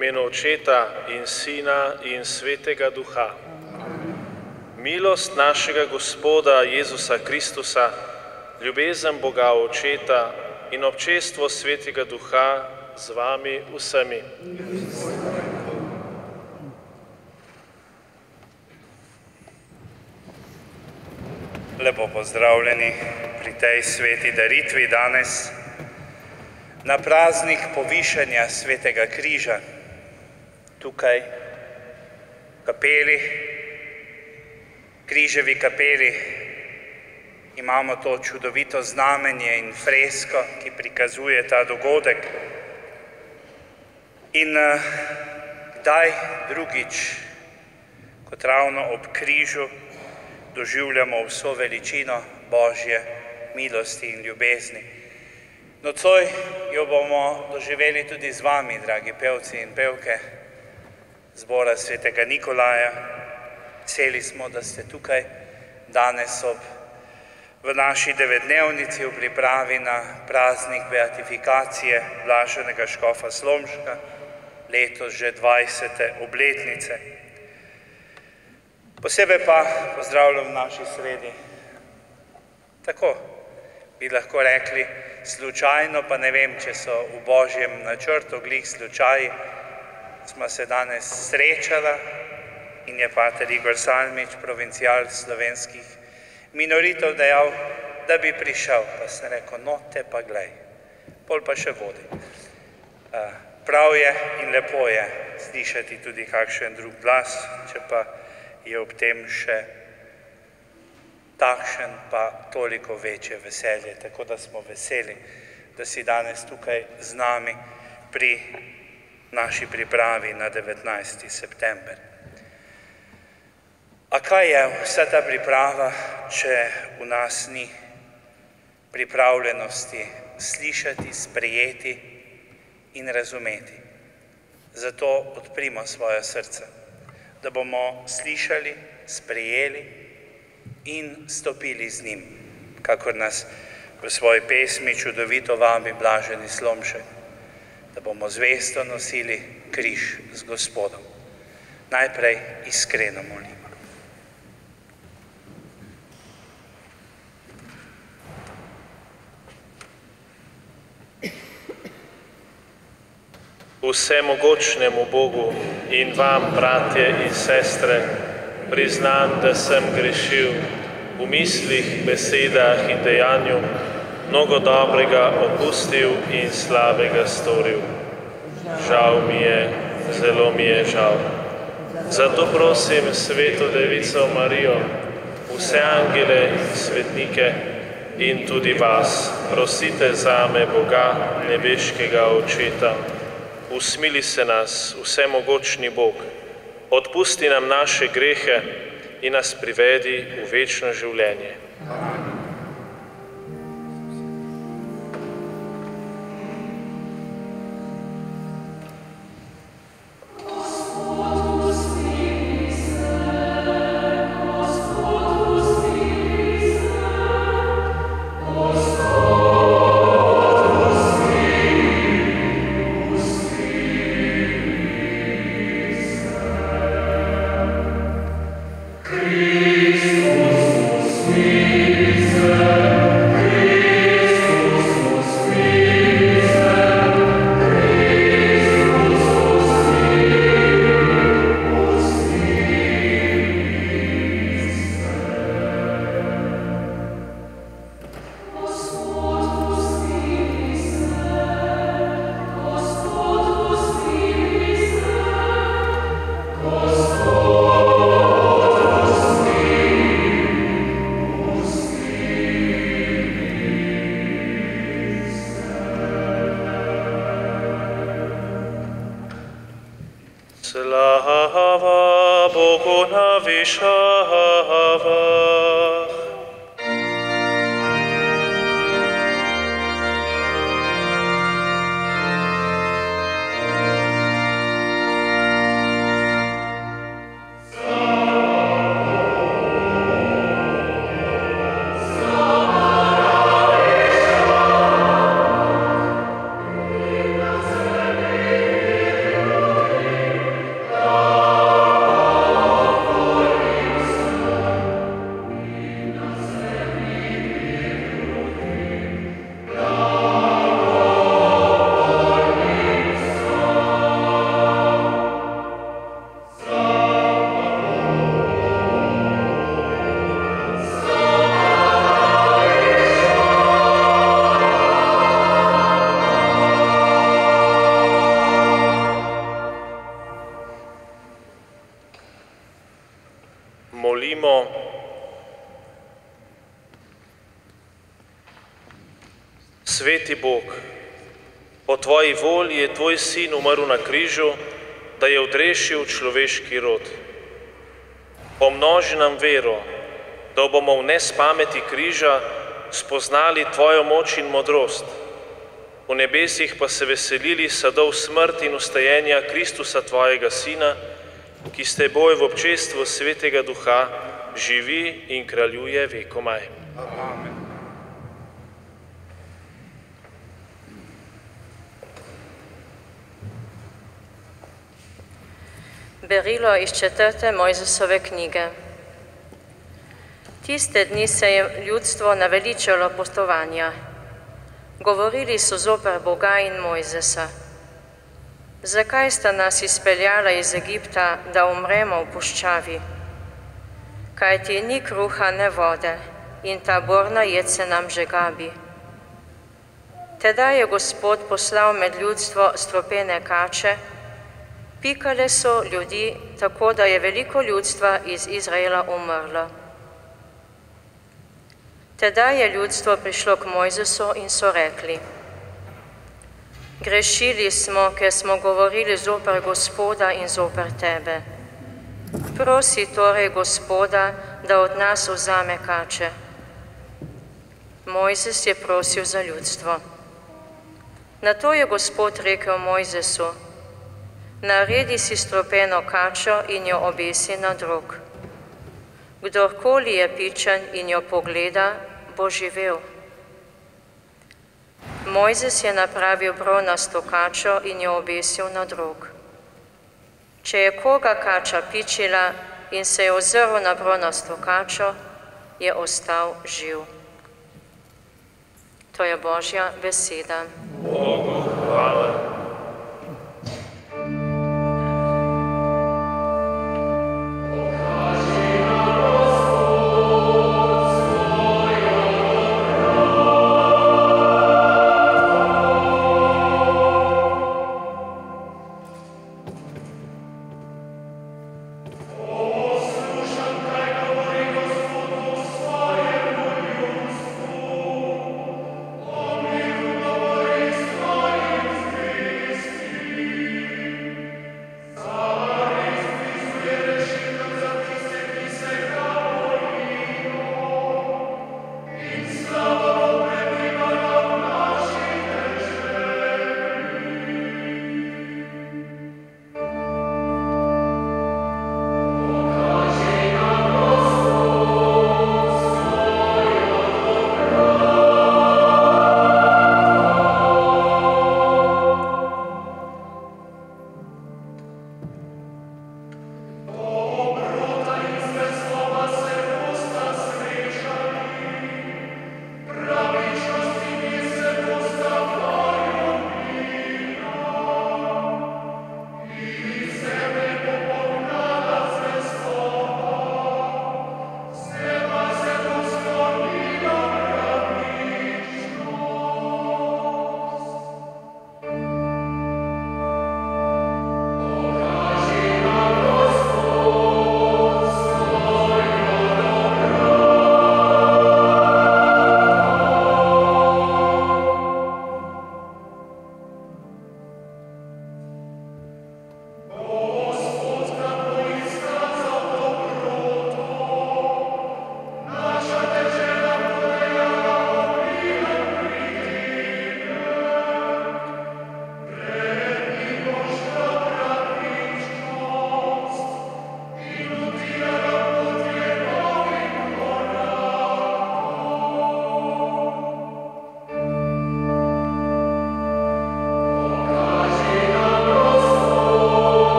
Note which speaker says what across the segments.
Speaker 1: imenu Očeta in Sina in Svetega Duha. Milost našega Gospoda Jezusa Kristusa, ljubezen Boga Očeta in občestvo Svetega Duha z vami vsemi.
Speaker 2: Lepo pozdravljeni pri tej sveti daritvi danes na praznik povišanja Svetega križa. Tukaj v kapeli, križevi kapeli, imamo to čudovito znamenje in fresko, ki prikazuje ta dogodek. In kdaj drugič, kot ravno ob križu, doživljamo vso veličino Božje milosti in ljubezni. Nocoj jo bomo doživeli tudi z vami, dragi pevci in pevke zbora Svetega Nikolaja. Veseli smo, da ste tukaj danes v naši devetdnevnici v pripravi na praznik beatifikacije blaženega škofa Slomška, letos že 20. obletnice. Posebej pa pozdravljam v naši sredi, tako bi lahko rekli, slučajno, pa ne vem, če so v Božjem načrtu glih slučaji, smo se danes srečala in je pater Igor Salmič, provincial slovenskih minoritov, dejal, da bi prišel, pa sem rekel, no te pa glej, pol pa še vodi. Prav je in lepo je slišati tudi kakšen drug glas, če pa je ob tem še takšen pa toliko večje veselje. Tako da smo veseli, da si danes tukaj z nami pri naši pripravi na 19. september. A kaj je vsa ta priprava, če v nas ni pripravljenosti slišati, sprejeti in razumeti? Zato odprimo svoje srce, da bomo slišali, sprejeli in stopili z njim, kakor nas v svoji pesmi čudovito vabi blaženi Slomšek, da bomo zvesto nosili križ z Gospodom. Najprej iskreno molimo.
Speaker 1: Vsemogočnemu Bogu in vam, bratje in sestre, priznam, da sem grešil v mislih, besedah in dejanju, mnogo dobrega opustil in slabega storil. Žal mi je, zelo mi je žal. Zato prosim Sveto Devico Marijo, vse angele in svetnike in tudi vas, prosite zame Boga, nebeškega Očeta. Usmili se nas, vsemogočni Bog, odpusti nam naše grehe in nas privedi v večno življenje. Slava Bogu na višavah. Molimo. Sveti Bog, po tvoji volji je tvoj sin umrl na križu, da je odrešil človeški rod. Pomnoži nam vero, da bomo v nespameti križa spoznali tvojo moč in modrost, v nebesih pa se veselili sadov smrti in ustajenja Kristusa tvojega Sina, ki s teboj v občestvu Svetega Duha živi in kraljuje vekomaj.
Speaker 2: Amen.
Speaker 3: Berilo iz 4. Mojzesove knjige. Tiste dni se je ljudstvo naveličalo potovanja. Govorili so zoper Boga in Mojzesa. Zakaj sta nas izpeljala iz Egipta, da umremo v puščavi? Kajti ni kruha ne vode in ta borna jed se nam že gabi. Tedaj je Gospod poslal med ljudstvo stropene kače, pikale so ljudi, tako da je veliko ljudstva iz Izraela umrlo. Tedaj je ljudstvo prišlo k Mojzesu in so rekli: Grešili smo, ker smo govorili zoper Gospoda in zoper tebe. Prosi torej Gospoda, da od nas vzame kače. Mojzes je prosil za ljudstvo. Nato je Gospod rekel Mojzesu: Naredi si stropeno kačo in jo obesi na drog. Kdorkoli je pičen in jo pogleda, bo živel. Mojzes je napravil bronasto kačo in jo obesil na drog. Če je koga kača pičila in se je ozrl na bronasto kačo, je ostal živ. To je Božja beseda.
Speaker 1: Bogu hvala.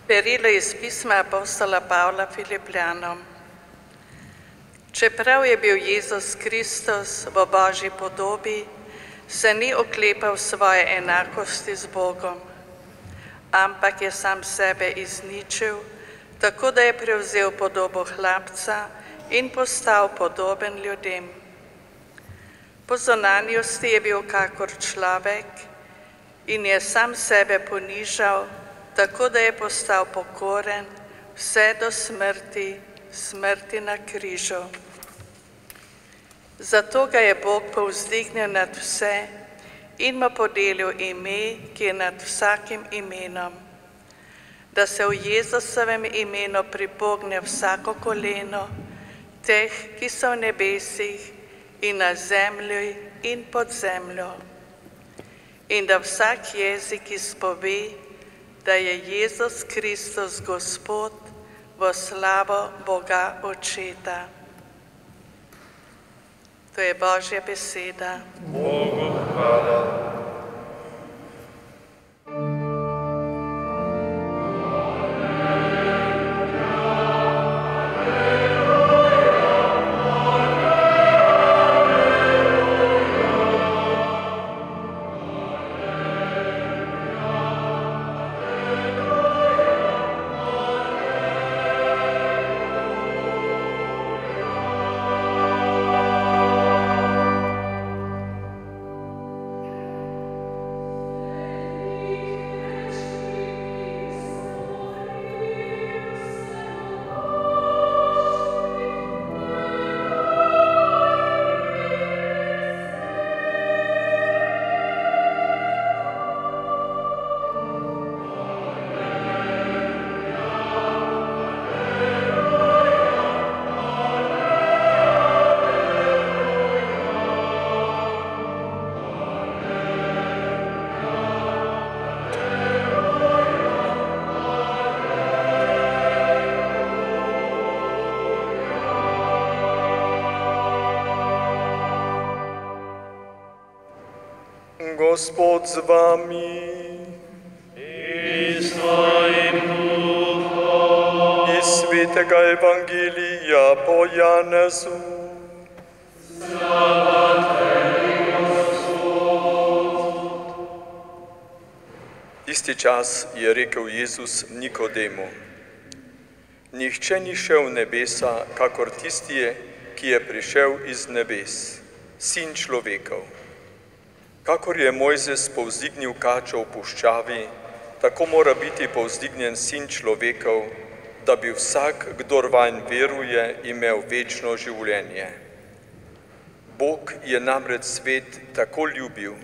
Speaker 4: Berilo iz pisma apostola Pavla Filipljanom. Čeprav je bil Jezus Kristus v Božji podobi, se ni oklepal svoje enakosti z Bogom, ampak je sam sebe izničil, tako da je prevzel podobo hlapca in postal podoben ljudem. Po zunanjosti je bil kakor človek in je sam sebe ponižal, tako da je postal pokoren vse do smrti, smrti na križu. Zato ga je Bog povzdignil nad vse in mu podelil ime, ki je nad vsakim imenom, da se v Jezusovem imenu pripogne vsako koleno, teh, ki so v nebesih in na zemlji in pod zemljo, in da vsak jezik izpove, da je Jezus Kristus Gospod v slavo Boga Očeta. To je Božja beseda.
Speaker 1: Bogu hvala.
Speaker 5: Gospod z vami.
Speaker 1: In s tvojim duhom.
Speaker 5: Iz svetega evangelija po Janezu.
Speaker 1: Slava tebi, Gospod.
Speaker 5: Isti čas je rekel Jezus Nikodemu: Nihče ni šel v nebesa, kakor tisti je, ki je prišel iz nebes, Sin človekov. Kakor je Mojzes povzdignil kačo v puščavi, tako mora biti povzdignjen Sin človekov, da bi vsak, kdor vanj veruje, imel večno življenje. Bog je namreč svet tako ljubil,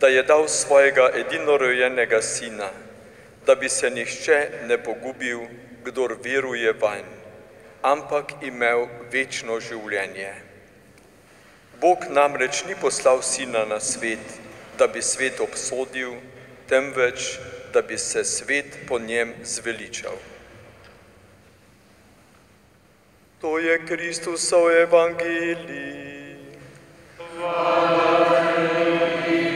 Speaker 5: da je dal svojega edinorojenega Sina, da bi se nihče ne pogubil, kdor veruje vanj, ampak imel večno življenje. Bog namreč ni poslal Sina na svet, da bi svet obsodil, temveč, da bi se svet po njem zveličal. To je Kristusov evangelij.
Speaker 1: Hvala tebi,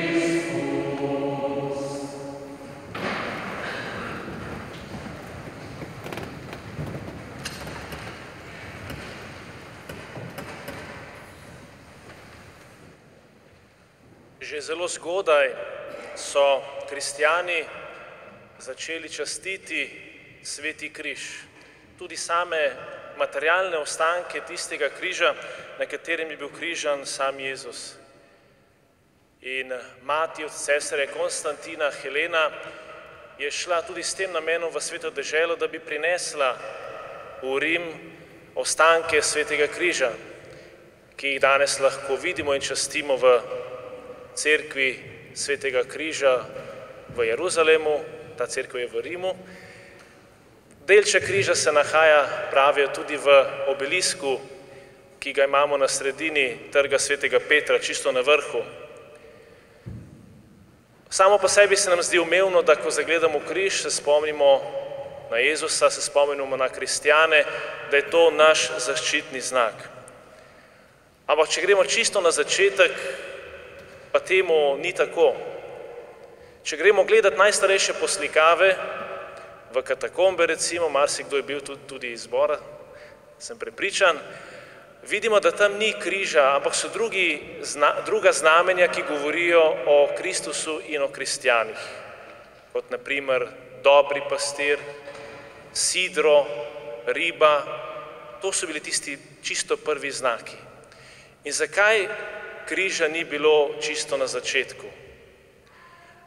Speaker 1: Že zelo zgodaj so kristjani začeli častiti Sveti križ, tudi same materialne ostanke tistega križa, na katerem je bil križan sam Jezus. In mati od cesarja Konstantina, Helena, je šla tudi s tem namenom v Sveto deželo, da bi prinesla v Rim ostanke Svetega križa, ki jih danes lahko vidimo in častimo v cerkvi Svetega križa v Jeruzalemu, ta cerkev je v Rimu. Delček križa se nahaja, pravijo, tudi v obelisku, ki ga imamo na sredini trga Svetega Petra, čisto na vrhu. Samo po sebi se nam zdi umevno, da ko zagledamo križ, se spomnimo na Jezusa, se spomnimo na kristjane, da je to naš zaščitni znak. Ampak če gremo čisto na začetek, pa temu ni tako. Če gremo gledati najstarejše poslikave v katakombe, recimo, marsikdo je bil tudi iz zbora, sem prepričan, vidimo, da tam ni križa, ampak so druga znamenja, ki govorijo o Kristusu in o kristjanih, kot naprimer dobri pastir, sidro, riba. To so bili tisti čisto prvi znaki. In zakaj križa ni bilo čisto na začetku?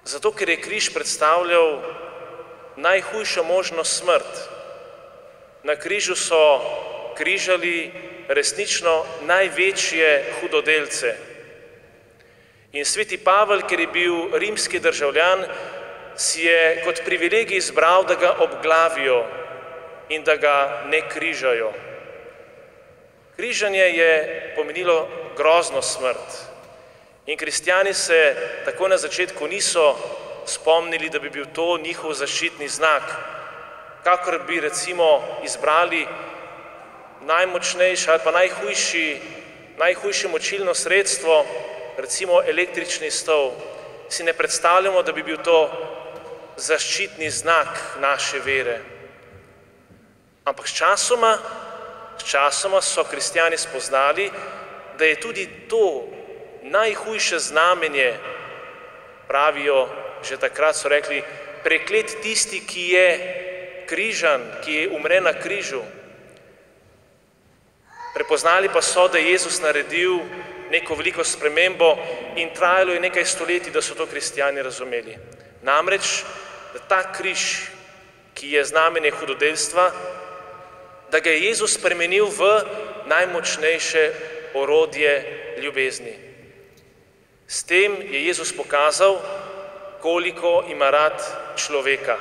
Speaker 1: Zato, ker je križ predstavljal najhujšo možno smrt. Na križu so križali resnično največje hudodelce. In sveti Pavel, ker je bil rimski državljan, si je kot privilegij izbral, da ga obglavijo in da ga ne križajo. Križanje je pomenilo grozno smrt. In kristjani se tako na začetku niso spomnili, da bi bil to njihov zaščitni znak, kakor bi recimo izbrali najmočnejše ali pa najhujše močilno sredstvo, recimo električni stol. Si ne predstavljamo, da bi bil to zaščitni znak naše vere. Ampak sčasoma so kristjani spoznali, da je tudi to najhujše znamenje, pravijo, že takrat so rekli, preklet tisti, ki je križan, ki umre na križu. Prepoznali pa so, da je Jezus naredil neko veliko spremembo in trajalo je nekaj stoletij, da so to kristjani razumeli. Namreč, da ta križ, ki je znamenje hudodelstva, da ga je Jezus spremenil v najmočnejše orodje ljubezni. S tem je Jezus pokazal, koliko ima rad človeka.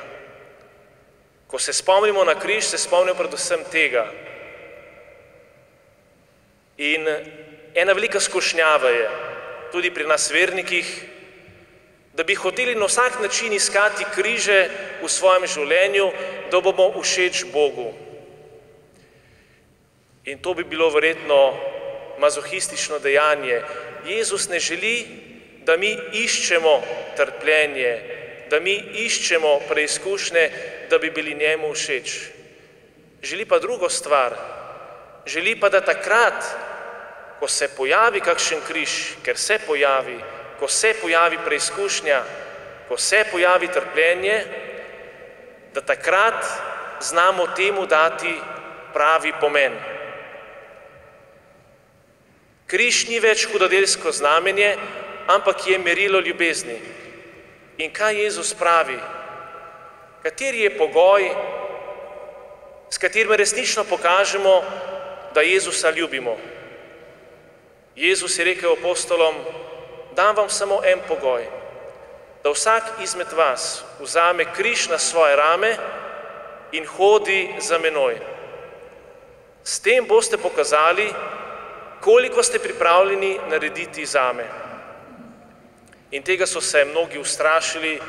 Speaker 1: Ko se spomnimo na križ, se spomnimo predvsem tega. In ena velika skušnjava je, tudi pri nas vernikih, da bi hoteli na vsak način iskati križe v svojem življenju, da bomo všeč Bogu. In to bi bilo verjetno mazohistično dejanje. Jezus ne želi, da mi iščemo trpljenje, da mi iščemo preizkušnje, da bi bili njemu všeč. Želi pa drugo stvar. Želi pa, da takrat, ko se pojavi kakšen križ, ker se pojavi, ko se pojavi preizkušnja, ko se pojavi trpljenje, da takrat znamo temu dati pravi pomen. Križ ni več hudodelsko znamenje, ampak je merilo ljubezni. In kaj Jezus pravi? Kateri je pogoj, s katerim resnično pokažemo, da Jezusa ljubimo? Jezus je rekel apostolom, dam vam samo en pogoj, da vsak izmed vas vzame križ na svoje rame in hodi za menoj. S tem boste pokazali, koliko ste pripravljeni narediti zame. In tega so se mnogi ustrašili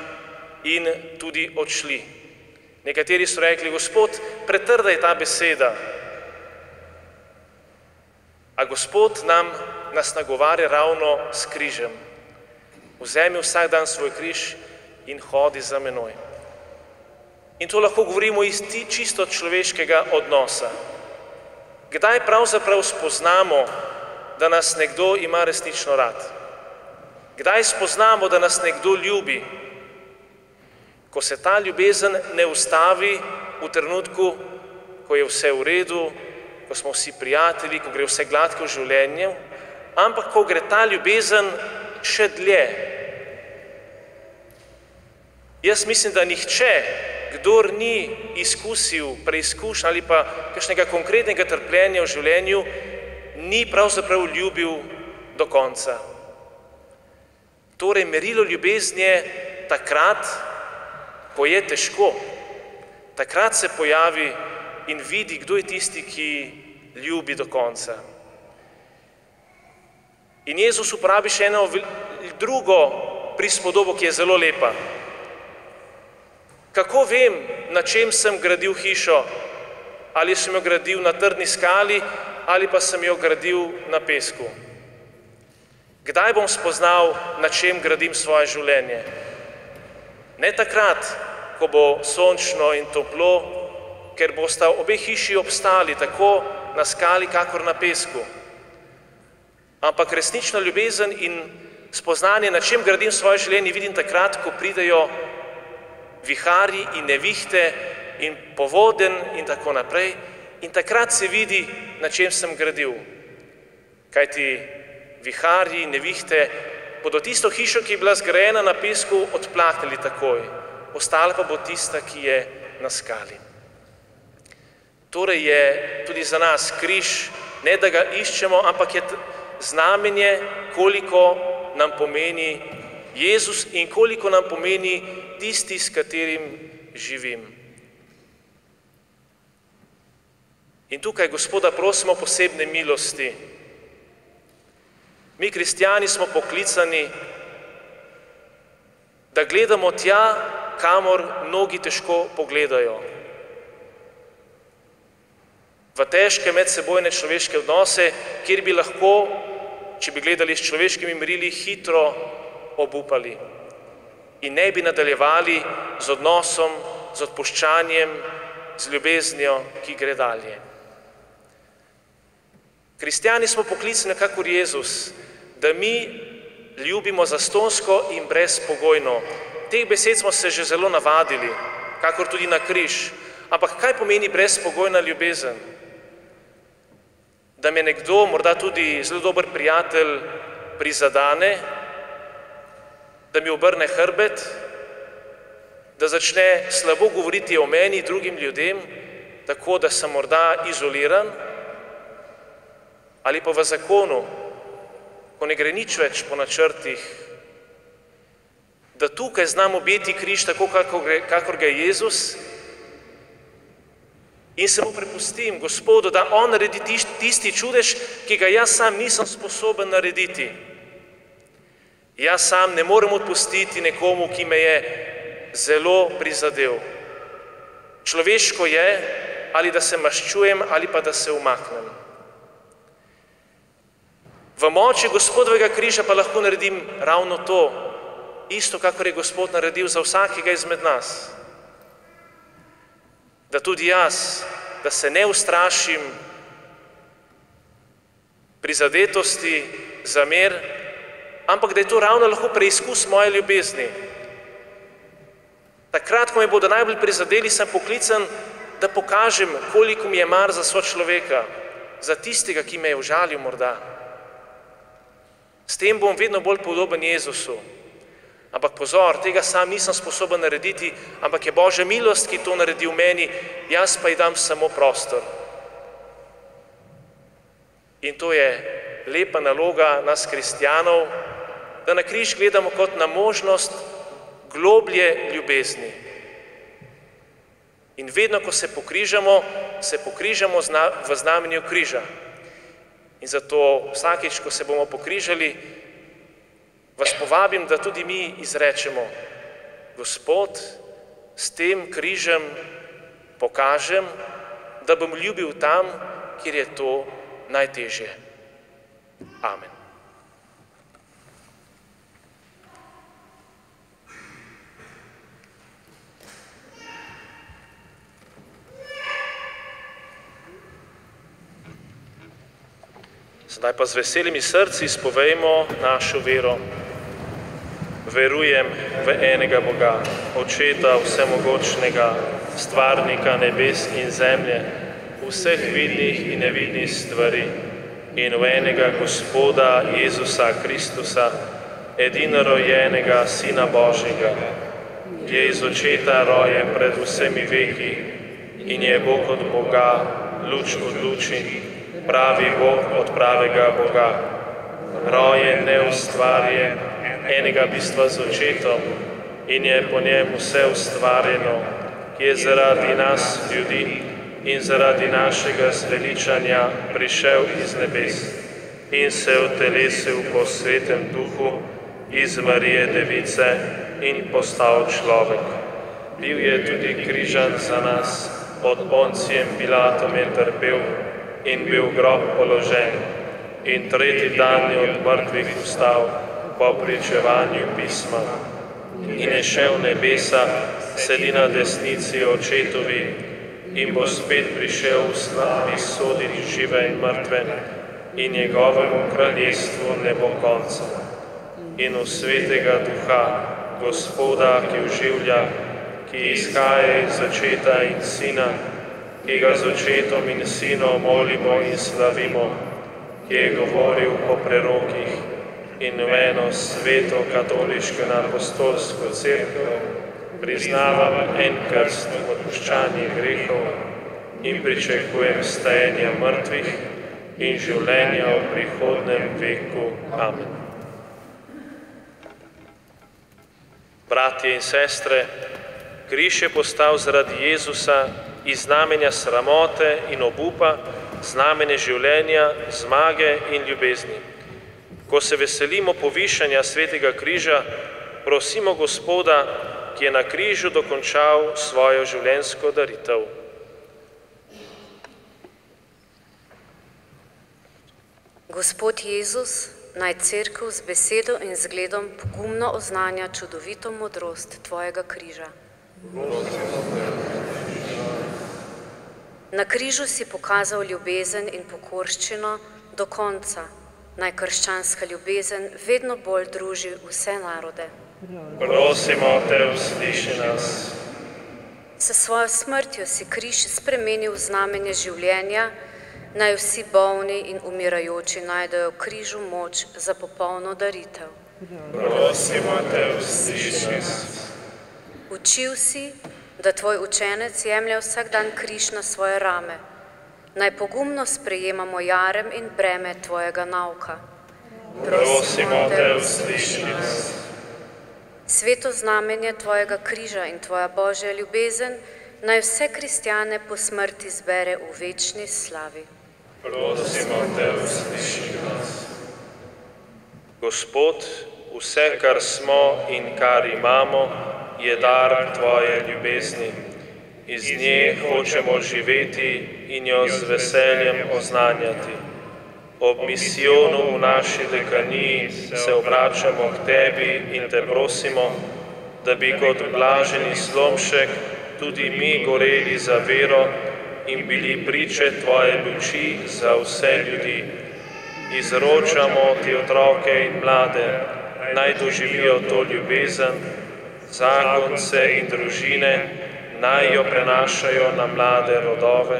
Speaker 1: in tudi odšli. Nekateri so rekli, Gospod, pretrda je ta beseda. A Gospod nas nagovarja ravno s križem. Vzemi vsak dan svoj križ in hodi za menoj. In to lahko govorimo iz čisto človeškega odnosa. Kdaj pravzaprav spoznamo, da nas nekdo ima resnično rad? Kdaj spoznamo, da nas nekdo ljubi? Ko se ta ljubezen ne ustavi v trenutku, ko je vse v redu, ko smo vsi prijatelji, ko gre vse gladko v življenju, ampak ko gre ta ljubezen še dlje. Jaz mislim, da nihče, kdor ni izkusil preizkušnja ali pa kakšnega konkretnega trpljenja v življenju, ni pravzaprav ljubil do konca. Torej, merilo ljubezni je takrat, ko je težko. Takrat se pojavi in vidi, kdo je tisti, ki ljubi do konca. In Jezus uporabi še eno drugo prispodobo, ki je zelo lepa. Kako vem, na čem sem gradil hišo? Ali sem jo gradil na trdni skali, ali pa sem jo gradil na pesku? Kdaj bom spoznal, na čem gradim svoje življenje? Ne takrat, ko bo sončno in toplo, ker bosta obe hiši obstali tako na skali, kakor na pesku. Ampak resnično ljubezen in spoznanje, na čem gradim svoje življenje, vidim takrat, ko pridejo viharji in nevihte in povoden in tako naprej. In takrat se vidi, na čem sem gradil. Kajti viharji in nevihte bodo tisto hišo, ki je bila zgrajena na pesku, odplaknili takoj. Ostala pa bo tista, ki je na skali. Torej je tudi za nas križ, ne da ga iščemo, ampak je znamenje, koliko nam pomeni Jezus in koliko nam pomeni tisti, s katerim živim. In tukaj, Gospoda, prosimo posebne milosti. Mi, kristjani, smo poklicani, da gledamo tja, kamor mnogi težko pogledajo. V težke medsebojne človeške odnose, kjer bi lahko, če bi gledali s človeškimi merili, hitro obupali in ne bi nadaljevali z odnosom, z odpuščanjem, z ljubeznijo, ki gre dalje. Kristjani smo poklicani, kakor Jezus, da mi ljubimo zastonsko in brezpogojno. Teh besed smo se že zelo navadili, kakor tudi na križ. Ampak kaj pomeni brezpogojna ljubezen? Da me nekdo, morda tudi zelo dober prijatelj, prizadane, da mi obrne hrbet, da začne slabo govoriti o meni drugim ljudem, tako da sem morda izoliran, ali pa v zakonu, ko ne gre nič več po načrtih, da tukaj znam objeti križ tako, kakor ga je Jezus, in se mu prepustim, Gospodu, da on naredi tisti čudež, ki ga jaz sam nisem sposoben narediti. Jaz sam ne morem odpustiti nekomu, ki me je zelo prizadel. Človeško je, ali da se maščujem, ali pa da se umaknem. V moči Gospodovega križa pa lahko naredim ravno to, isto, kakor je Gospod naredil za vsakega izmed nas. Da tudi jaz, da se ne ustrašim prizadetosti, zamer, ampak da je to ravno lahko preizkus moje ljubezni. Takrat, ko me bodo najbolj prizadeli, sem poklican, da pokažem, koliko mi je mar za sočloveka, za tistega, ki me je užalil morda. S tem bom vedno bolj podoben Jezusu. Ampak pozor, tega sam nisem sposoben narediti, ampak je Božja milost, ki to naredi v meni, jaz pa ji dam samo prostor. In to je lepa naloga nas kristjanov, da na križ gledamo kot na možnost globlje ljubezni. In vedno, ko se pokrižamo v znamenju križa. In zato vsakič, ko se bomo pokrižali, vas povabim, da tudi mi izrečemo: Gospod, s tem križem pokažem, da bom ljubil tam, kjer je to najtežje. Amen. Zdaj pa z veselimi srci izpovejmo našo vero. Verujem v enega Boga, Očeta vsemogočnega, stvarnika nebes in zemlje, vseh vidnih in nevidnih stvari, in v enega Gospoda Jezusa Kristusa, edinorojenega Sina Božjega, ki je iz Očeta rojen pred vsemi veki in je Bog od Boga, luč od luči, pravi Bog od pravega Boga, rojen, neustvarjen, enega bistva z Očetom, in je po njem vse ustvarjeno, ki je zaradi nas ljudi in zaradi našega zveličanja prišel iz nebes in se utelesil po Svetem Duhu iz Marije Device in postal človek. Bil je tudi križan za nas, pod Poncijem Pilatom je trpel in bil v grob položen, in tretji dan je od mrtvih vstal po pričevanju pisma in je šel v nebesa, sedi na desnici Očetovi in bo spet prišel s nami soditi žive in mrtve in njegovemu kraljestvu ne bo konca. In v Svetega Duha, Gospoda, ki oživlja, ki izhaja iz očeta in sina, ki ga z očetom in sinom molimo in slavimo, ki je govoril po prerokih in v eno sveto katoliško in apostolsko cerkev, priznavam en krst v odpuščanje grehov in pričakujem stajenja mrtvih in življenja v prihodnem veku. Amen. Bratje in sestre, križ je postal zaradi Jezusa iz znamenja sramote in obupa, znamenje življenja, zmage in ljubezni. Ko se veselimo povišanja svetega križa, prosimo Gospoda, ki je na križu dokončal svojo življenjsko daritev.
Speaker 6: Gospod Jezus, naj cerkev z besedo in zgledom pogumno oznanja čudovito modrost tvojega križa. Na križu si pokazal ljubezen in pokorščino do konca. Naj krščanska ljubezen vedno bolj druži vse narode.
Speaker 1: Prosimo te, usliši nas.
Speaker 6: S svojo smrtjo si križ spremenil v znamenje življenja, naj vsi bolni in umirajoči najdejo v križu moč za popolno daritev.
Speaker 1: Prosimo te, usliši nas.
Speaker 6: Učil si, da tvoj učenec jemlje vsak dan križ na svoje rame. Naj pogumno sprejemamo jarem in breme tvojega nauka.
Speaker 1: Prosimo te, usliši nas.
Speaker 6: Sveto znamenje tvojega križa in tvoja Božja ljubezen naj vse kristjane po smrti zbere v večni slavi.
Speaker 1: Prosimo te, usliši nas. Gospod, vse, kar smo in kar imamo, je dar tvoje ljubezni. Iz nje hočemo živeti in jo z veseljem oznanjati. Ob misijonu v naši dekaniji se obračamo k tebi in te prosimo, da bi kot blaženi Slomšek tudi mi goreli za vero in bili priče tvoje luči za vse ljudi. Izročamo ti otroke in mlade, naj doživijo to ljubezen, zakonce in družine, naj jo prenašajo na mlade rodove,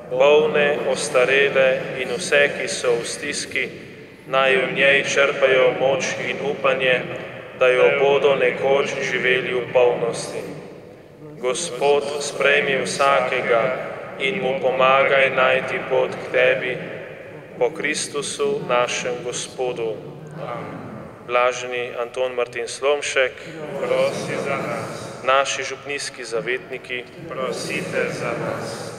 Speaker 1: bolne, ostarele in vse, ki so v stiski, naj v njej črpajo moč in upanje, da jo bodo nekoč živeli v polnosti. Gospod, sprejmi vsakega in mu pomagaj najti pot k tebi, po Kristusu našem Gospodu. Blaženi Anton Martin Slomšek,
Speaker 2: prosi za nas.
Speaker 1: Naši župnijski zavetniki,
Speaker 2: Prosite za nas.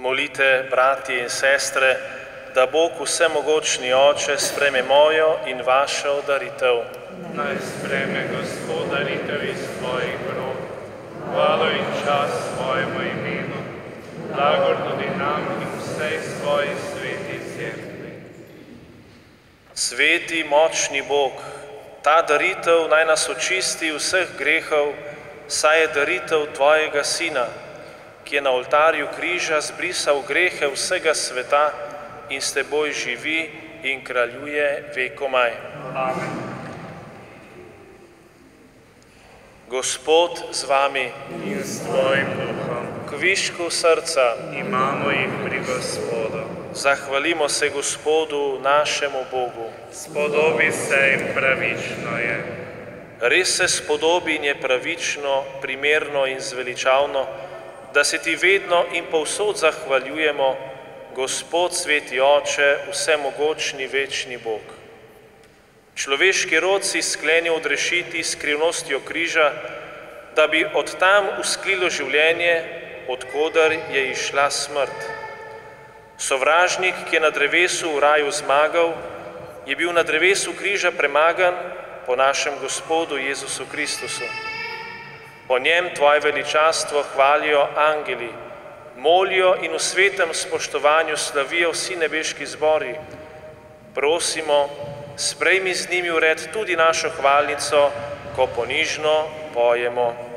Speaker 1: Molite, bratje in sestre, da Bog vsemogočni Oče sprejme mojo in vašo daritev.
Speaker 7: Naj sprejme Gospod daritev iz tvojih rok, hvalo in čast svojemu imenu, blagor tudi nam in vsej svoji sveti cerkvi.
Speaker 1: Sveti, močni Bog, ta daritev naj nas očisti vseh grehov, saj je daritev tvojega Sina, ki je na oltarju križa zbrisal grehe vsega sveta in s teboj živi in kraljuje vekomaj.
Speaker 7: Amen.
Speaker 1: Gospod z vami
Speaker 7: In s tvojim duhom
Speaker 1: k višku srca
Speaker 7: imamo jih pri Gospodu.
Speaker 1: zahvalimo se Gospodu našemu Bogu.
Speaker 7: Spodobi se in pravično je.
Speaker 1: Res se spodobi in je pravično, primerno in zveličavno, da se ti vedno in povsod zahvaljujemo, Gospod, sveti Oče, vsemogočni večni Bog. Človeški rod si sklenil odrešiti skrivnostjo križa, da bi od tam usklilo življenje, odkoder je išla smrt. Sovražnik, ki je na drevesu v raju zmagal, je bil na drevesu križa premagan po našem Gospodu Jezusu Kristusu. Po njem tvoje veličastvo hvalijo angeli, molijo in v svetem spoštovanju slavijo vsi nebeški zbori. Prosimo, sprejmi z njimi v red tudi našo hvalnico, ko ponižno pojemo.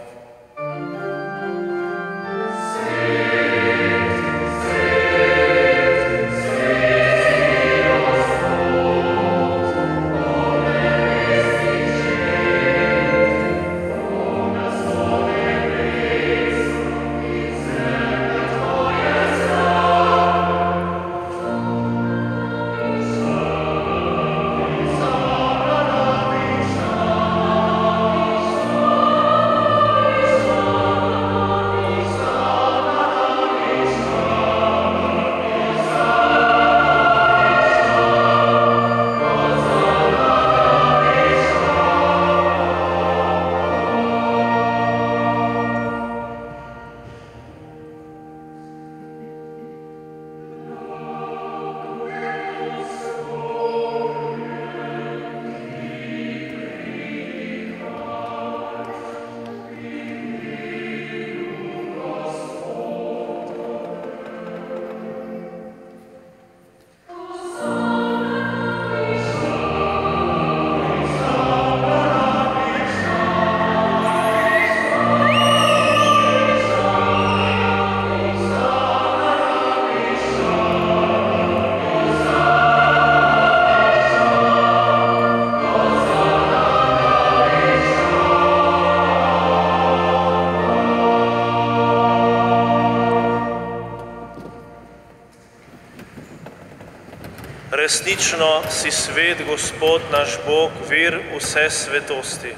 Speaker 1: Resnično si svet, Gospod naš Bog, vir vse svetosti.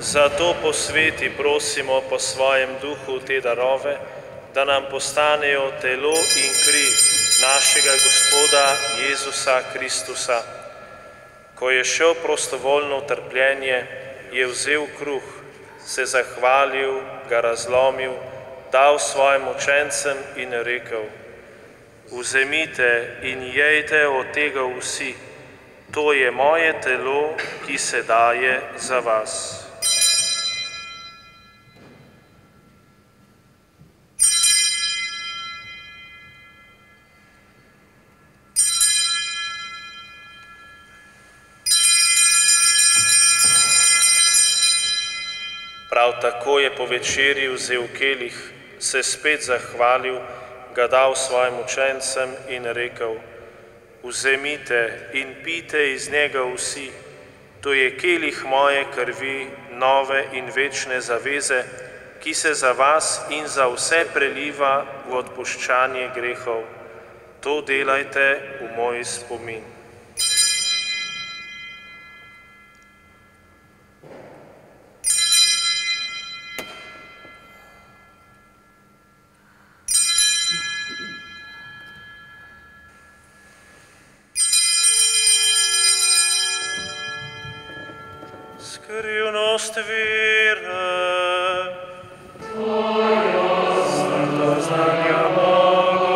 Speaker 1: Zato posveti, prosimo, po svojem duhu te darove, da nam postanejo telo in kri našega Gospoda Jezusa Kristusa. Ko je šel prostovoljno v trpljenje, je vzel kruh, se zahvalil, ga razlomil, dal svojim učencem in rekel: Vzemite in jejte od tega vsi, to je moje telo, ki se daje za vas. Prav tako je po večerji vzel kelih, se spet zahvalil, ga dal svojim učencem in rekel: Vzemite in pijte iz njega vsi, to je kelih moje krvi, nove in večne zaveze, ki se za vas in za vse preliva v odpuščanje grehov. To delajte v moj spomin. Skrivnost vere. Smrto znanja Bogu.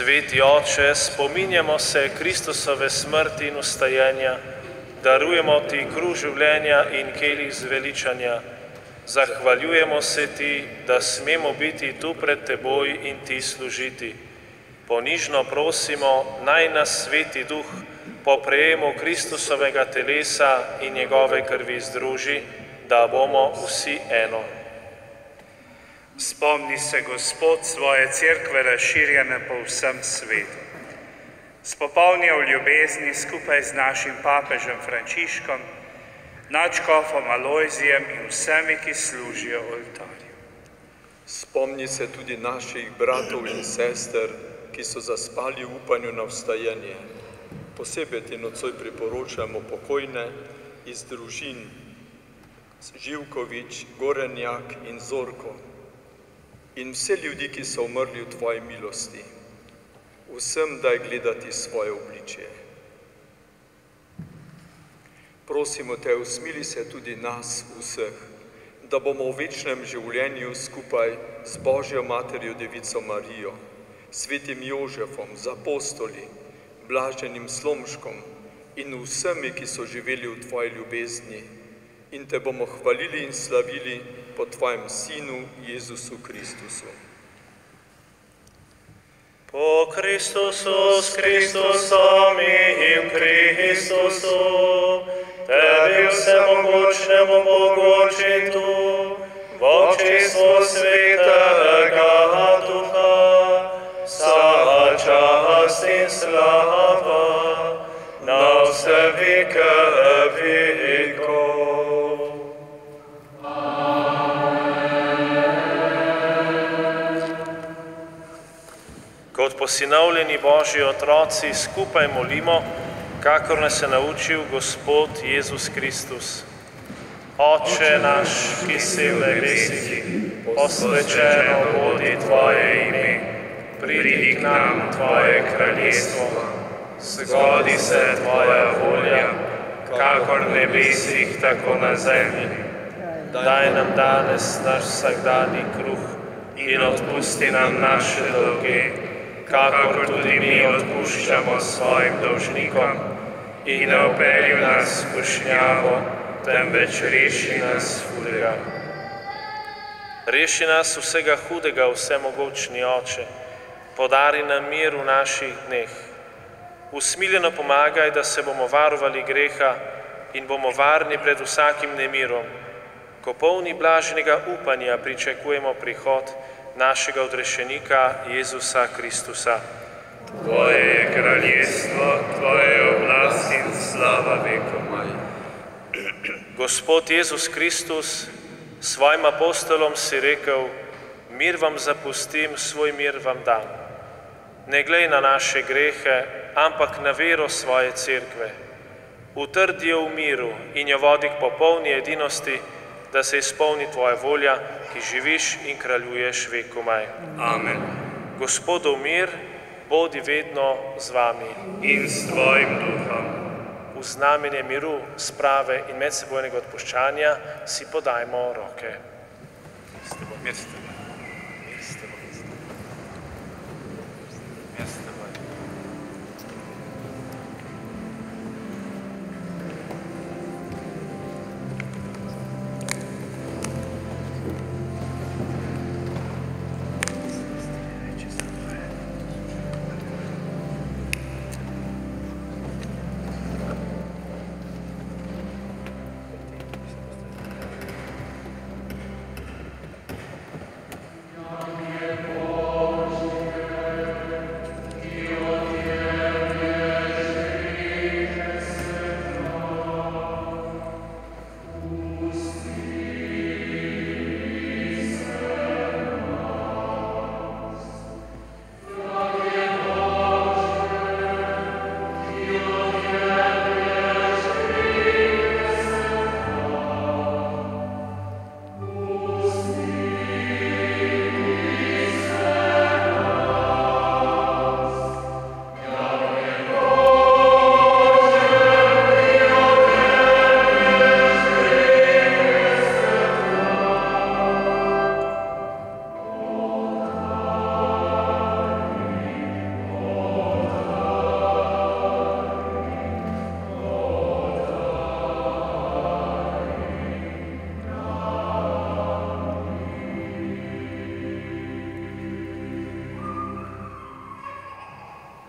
Speaker 1: Sveti Oče, spominjamo se Kristusove smrti in ustajenja, darujemo Ti kruh življenja in kelih zveličanja. Zahvaljujemo se Ti, da smemo biti tu pred Teboj in Ti služiti. Ponižno prosimo, naj nas Sveti Duh po prejemu Kristusovega telesa in njegove krvi združi, da bomo vsi eno.
Speaker 2: Spomni se, Gospod, svoje cerkve razširjene po vsem svetu. Spopolni v ljubezni skupaj z našim papežem Frančiškom, nadškofom Alojzijem in vsemi, ki služijo oltarju.
Speaker 5: Spomni se tudi naših bratov in sester, ki so zaspali v upanju na vstajanje. Posebej Ti nocoj priporočamo pokojne iz družin Živkovič, Gorenjak in Zorko in vse ljudi, ki so umrli v Tvoji milosti. Vsem daj gledati svoje obličje. Prosimo Te, usmili se tudi nas vseh, da bomo v večnem življenju skupaj z Božjo Materjo Devico Marijo, svetim Jožefom, z apostoli, blaženim Slomškom in vsemi, ki so živeli v Tvoji ljubezni, in Te bomo hvalili in slavili po Tvojem Sinu Jezusu Kristusu.
Speaker 1: Po Kristusu, s Kristusom in v Kristusu, Tebi vsemogočnemu Bogu Očetu, v občestvu Svetega Duha, vsa čast in slava na vse veke vekov. Kot posinovljeni Božji otroci skupaj molimo, kakor nas je naučil Gospod Jezus Kristus. Oče naš, ki si v nebesih, posvečeno bodi Tvoje ime, pridi k nam Tvoje kraljestvo, zgodi se Tvoja volja, kakor v nebesih, tako na zemlji. Daj nam danes naš vsakdanji kruh in odpusti nam naše dolge, kakor tudi mi odpuščamo svojim dolžnikom, in ne vpelji nas v skušnjavo, temveč reši nas hudega. Reši nas vsega hudega, vsemogočni Oče, podari nam mir v naših dneh. Usmiljeno pomagaj, da se bomo varovali greha in bomo varni pred vsakim nemirom, ko polni blaženega upanja pričakujemo prihod našega odrešenika Jezusa Kristusa.
Speaker 7: Tvoje je kraljestvo, Tvoje je oblast in slava vekomaj.
Speaker 1: Gospod Jezus Kristus, svojim apostolom si rekel, mir vam zapustim, svoj mir vam dam. Ne glej na naše grehe, ampak na vero svoje cerkve. Utrdi jo v miru in jo vodi k popolni edinosti, da se izpolni Tvoja volja, ki živiš in kraljuješ vekomaj.
Speaker 7: Amen.
Speaker 1: Gospodov mir, bodi vedno z vami.
Speaker 7: In s Tvojim duhom.
Speaker 1: V znamenje miru, sprave in medsebojnega odpuščanja si podajmo roke.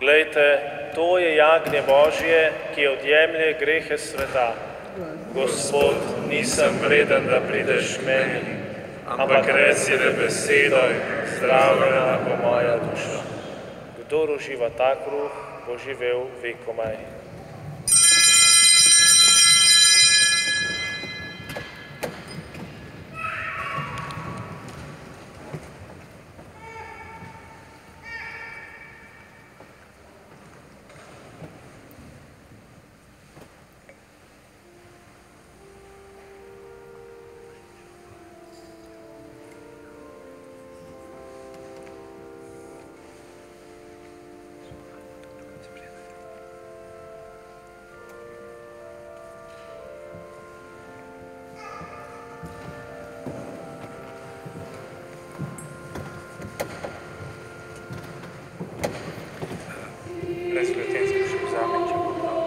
Speaker 1: Glejte, to je jagnje Božje, ki odjemlje grehe sveta. Gospod, nisem vreden, da prideš k meni, ampak reci le besedo, zdravljena bo moja duša. Kdor uživa ta kruh, bo živel vekomaj.
Speaker 2: Brezglutenski še vzame, če bo prav.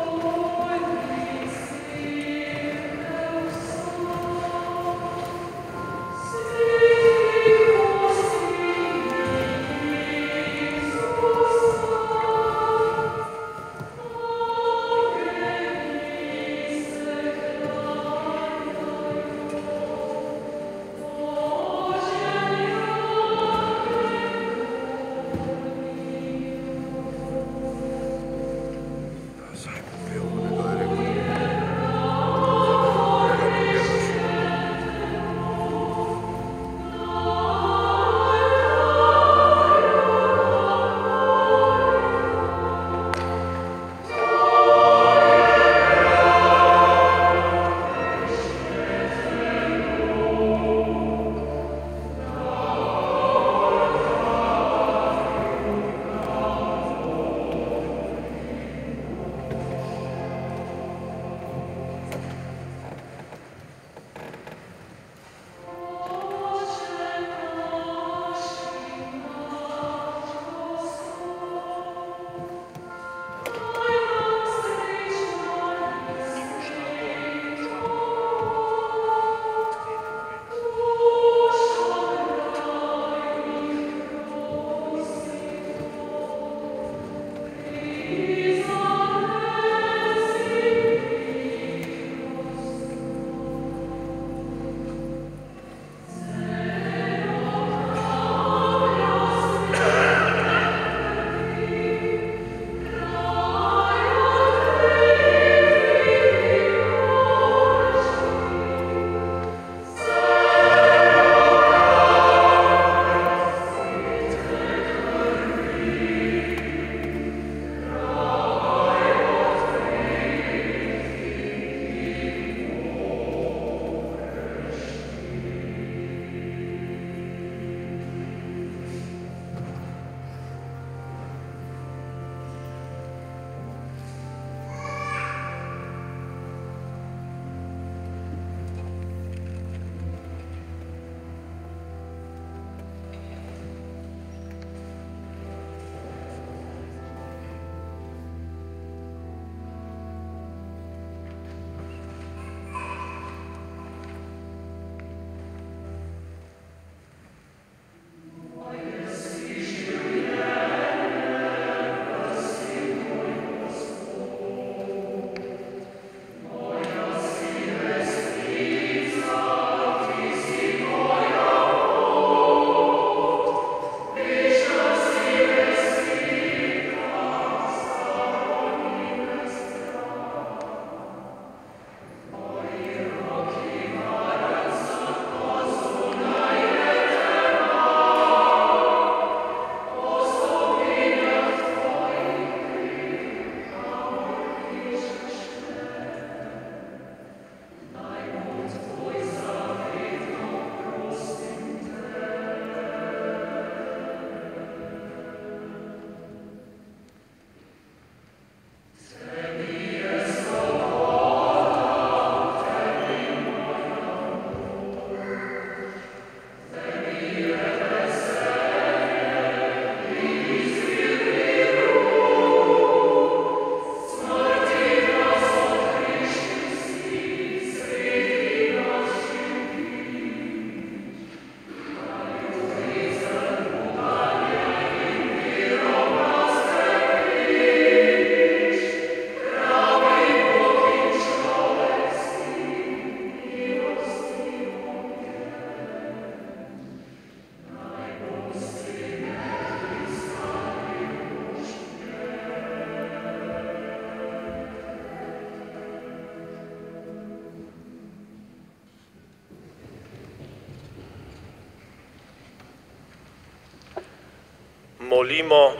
Speaker 1: molimo.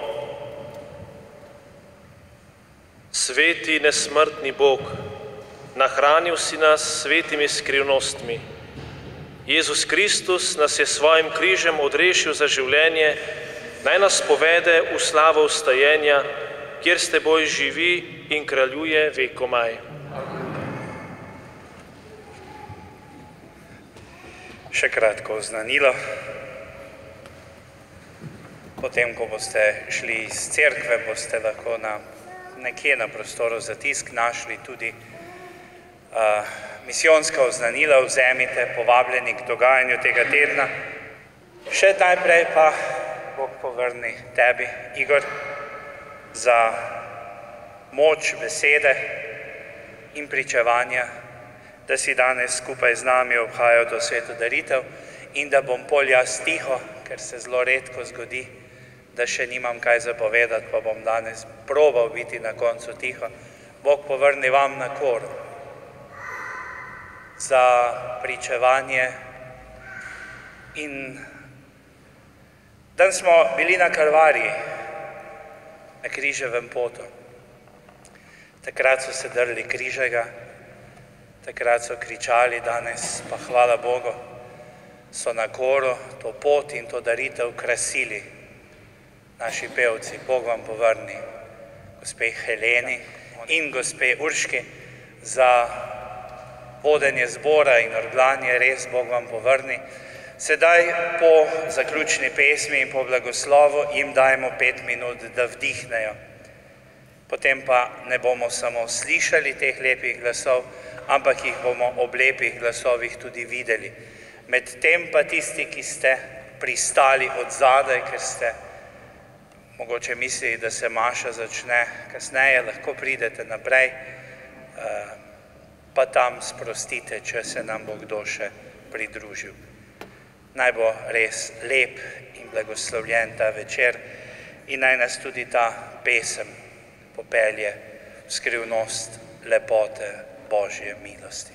Speaker 1: Sveti nesmrtni Bog, nahranil si nas s svetimi skrivnostmi. Jezus Kristus nas je svojim križem odrešil za življenje, naj nas povede v slavo vstajenja, kjer s teboj živi in kraljuje vekomaj.
Speaker 2: Še kratko oznanilo. Potem, ko boste šli iz cerkve, boste lahko nekje na prostoru za tisk našli tudi misijonska oznanila. Vzemite, povabljeni k dogajanju tega tedna. Še najprej pa Bog povrni tebi, Igor, za moč besede in pričevanja, da si danes skupaj z nami obhajal to sveto daritev in da bom pol jaz tiho, ker se zelo redko zgodi, da še nimam kaj zapovedati, pa bom danes probal biti na koncu tiho. Bog povrni vam na koro za pričevanje. In dan smo bili na Kalvariji, na križevem potu. Takrat so se drli križega, takrat so kričali, danes pa hvala Bogu, so na koro to pot in to daritev krasili naši pevci. Bog vam povrni, gospe Heleni in gospe Urški, za vodenje zbora in orglanje, res Bog vam povrni. Sedaj po zaključni pesmi in po blagoslovu jim dajmo 5 minut, da vdihnejo. Potem pa ne bomo samo slišali teh lepih glasov, ampak jih bomo ob lepih glasovih tudi videli. Medtem pa tisti, ki ste pristali od zadaj, ker ste mogoče mislili, da se maša začne kasneje, lahko pridete naprej, pa tam sprostite, če se nam bo kdo še pridružil. Naj bo res lep in blagoslovljen ta večer in naj nas tudi ta pesem popelje v skrivnost lepote Božje milosti.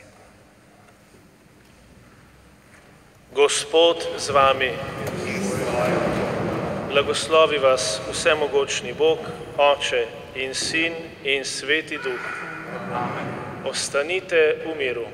Speaker 1: Gospod z vami, blagoslovi vas vsemogočni Bog, Oče in Sin in Sveti Duh. Ostanite v miru.